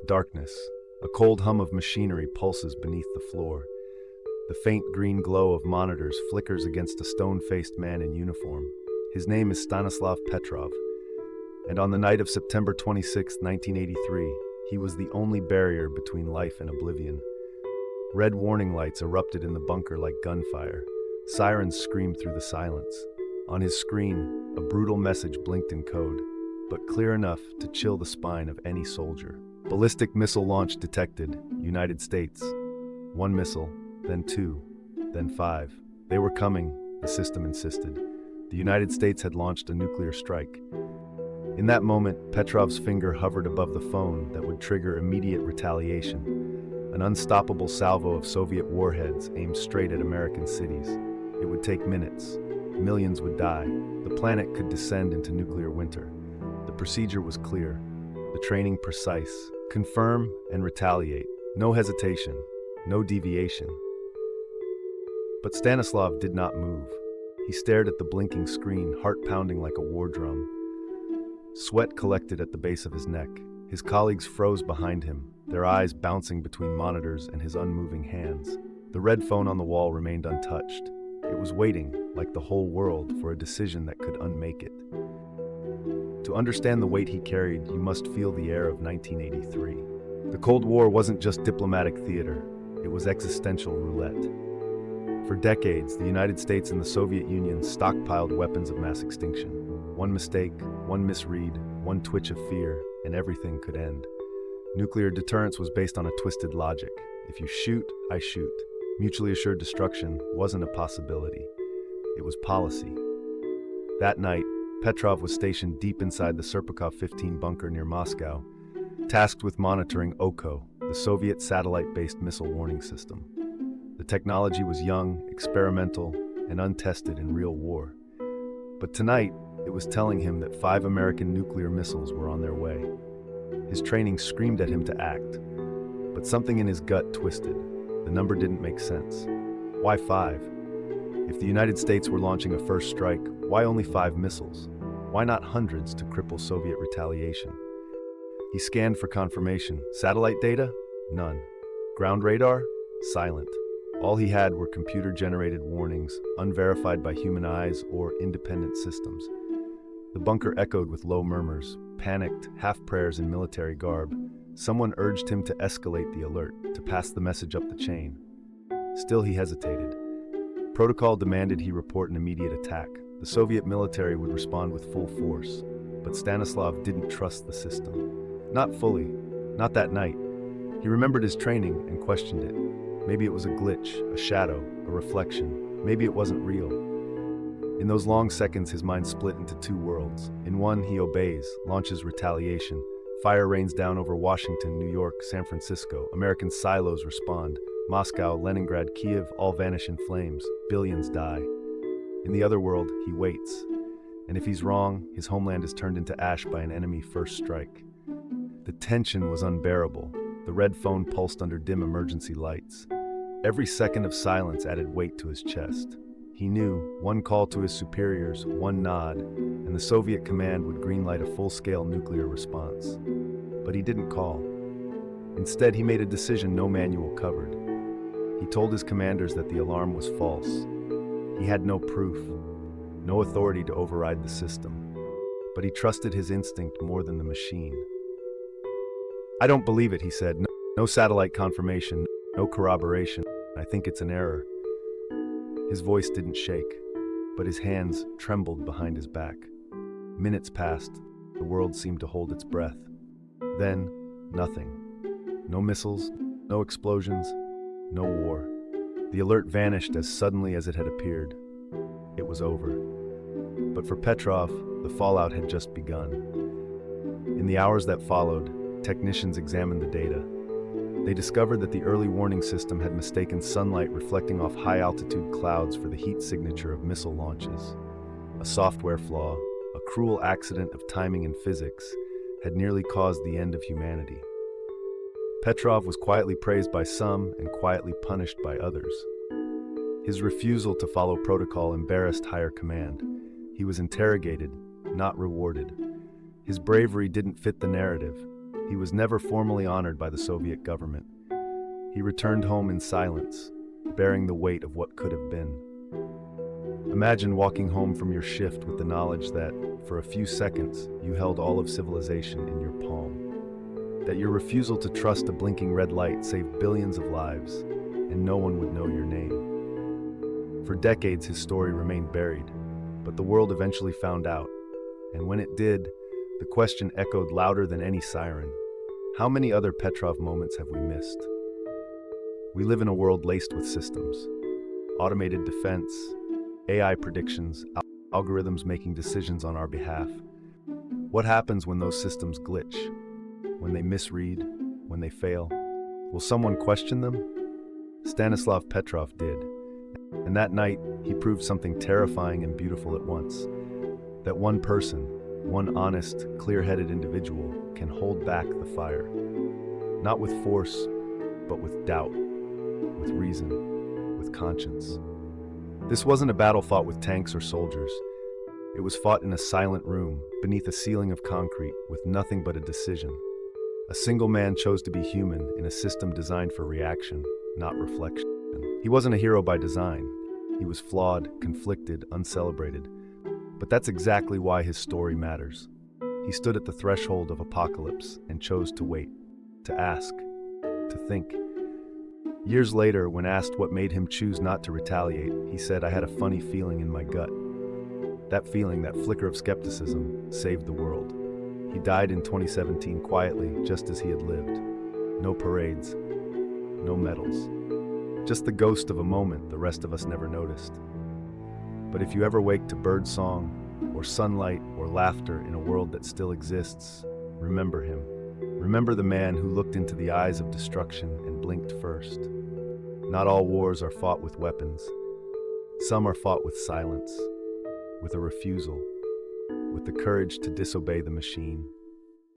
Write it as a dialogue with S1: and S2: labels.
S1: Darkness. A cold hum of machinery pulses beneath the floor. The faint green glow of monitors flickers against a stone-faced man in uniform. His name is Stanislav Petrov, and on the night of September 26, 1983, he was the only barrier between life and oblivion. Red warning lights erupted in the bunker like gunfire. Sirens screamed through the silence. On his screen, a brutal message blinked in code, but clear enough to chill the spine of any soldier. Ballistic missile launch detected, United States. One missile, then two, then five. They were coming, the system insisted. The United States had launched a nuclear strike. In that moment, Petrov's finger hovered above the phone that would trigger immediate retaliation. An unstoppable salvo of Soviet warheads aimed straight at American cities. It would take minutes. Millions would die. The planet could descend into nuclear winter. The procedure was clear. The training precise. Confirm and retaliate. No hesitation. No deviation. But Stanislav did not move. He stared at the blinking screen, heart pounding like a war drum. Sweat collected at the base of his neck. His colleagues froze behind him, their eyes bouncing between monitors and his unmoving hands. The red phone on the wall remained untouched. It was waiting, like the whole world, for a decision that could unmake it. To understand the weight he carried, you must feel the air of 1983. The Cold War wasn't just diplomatic theater, it was existential roulette. For decades, the United States and the Soviet Union stockpiled weapons of mass extinction. One mistake, one misread, one twitch of fear, and everything could end. Nuclear deterrence was based on a twisted logic. If you shoot, I shoot. Mutually assured destruction wasn't a possibility. It was policy. That night, Petrov was stationed deep inside the Serpukhov-15 bunker near Moscow, tasked with monitoring OKO, the Soviet satellite-based missile warning system. The technology was young, experimental, and untested in real war. But tonight, it was telling him that 5 American nuclear missiles were on their way. His training screamed at him to act, but something in his gut twisted. The number didn't make sense. Why 5? If the United States were launching a first strike, why only 5 missiles? Why not hundreds to cripple Soviet retaliation? He scanned for confirmation. Satellite data? None. Ground radar? Silent. All he had were computer-generated warnings, unverified by human eyes or independent systems. The bunker echoed with low murmurs, panicked, half-prayers in military garb. Someone urged him to escalate the alert, to pass the message up the chain. Still he hesitated. Protocol demanded he report an immediate attack. The Soviet military would respond with full force. But Stanislav didn't trust the system. Not fully. Not that night. He remembered his training and questioned it. Maybe it was a glitch, a shadow, a reflection. Maybe it wasn't real. In those long seconds, his mind split into 2 worlds. In one, he obeys, launches retaliation. Fire rains down over Washington, New York, San Francisco. American silos respond. Moscow, Leningrad, Kiev all vanish in flames. Billions die. In the other world, he waits. And if he's wrong, his homeland is turned into ash by an enemy first strike. The tension was unbearable. The red phone pulsed under dim emergency lights. Every second of silence added weight to his chest. He knew one call to his superiors, one nod, and the Soviet command would greenlight a full-scale nuclear response. But he didn't call. Instead, he made a decision no manual covered. He told his commanders that the alarm was false. He had no proof, no authority to override the system. But he trusted his instinct more than the machine. "I don't believe it," he said. No satellite confirmation, no corroboration. I think it's an error." His voice didn't shake, but his hands trembled behind his back. Minutes passed. The world seemed to hold its breath. Then, nothing. No missiles, no explosions, no war. The alert vanished as suddenly as it had appeared. It was over. But for Petrov, the fallout had just begun. In the hours that followed, technicians examined the data. They discovered that the early warning system had mistaken sunlight reflecting off high-altitude clouds for the heat signature of missile launches. A software flaw, a cruel accident of timing and physics, had nearly caused the end of humanity. Petrov was quietly praised by some and quietly punished by others. His refusal to follow protocol embarrassed higher command. He was interrogated, not rewarded. His bravery didn't fit the narrative. He was never formally honored by the Soviet government. He returned home in silence, bearing the weight of what could have been. Imagine walking home from your shift with the knowledge that, for a few seconds, you held all of civilization in your palm. That your refusal to trust a blinking red light saved billions of lives, and no one would know your name. For decades, his story remained buried, but the world eventually found out. And when it did, the question echoed louder than any siren. How many other Petrov moments have we missed? We live in a world laced with systems. Automated defense, AI predictions, algorithms making decisions on our behalf. What happens when those systems glitch? When they misread? When they fail? Will someone question them? Stanislav Petrov did. And that night, he proved something terrifying and beautiful at once. That one person, one honest, clear-headed individual, can hold back the fire. Not with force, but with doubt, with reason, with conscience. This wasn't a battle fought with tanks or soldiers. It was fought in a silent room, beneath a ceiling of concrete, with nothing but a decision. A single man chose to be human in a system designed for reaction, not reflection. He wasn't a hero by design. He was flawed, conflicted, uncelebrated. But that's exactly why his story matters. He stood at the threshold of apocalypse and chose to wait, to ask, to think. Years later, when asked what made him choose not to retaliate, he said, "I had a funny feeling in my gut." That feeling, that flicker of skepticism, saved the world. He died in 2017 quietly, just as he had lived. No parades, no medals. Just the ghost of a moment the rest of us never noticed. But if you ever wake to bird song, or sunlight, or laughter in a world that still exists, remember him. Remember the man who looked into the eyes of destruction and blinked first. Not all wars are fought with weapons. Some are fought with silence, with a refusal, with the courage to disobey the machine.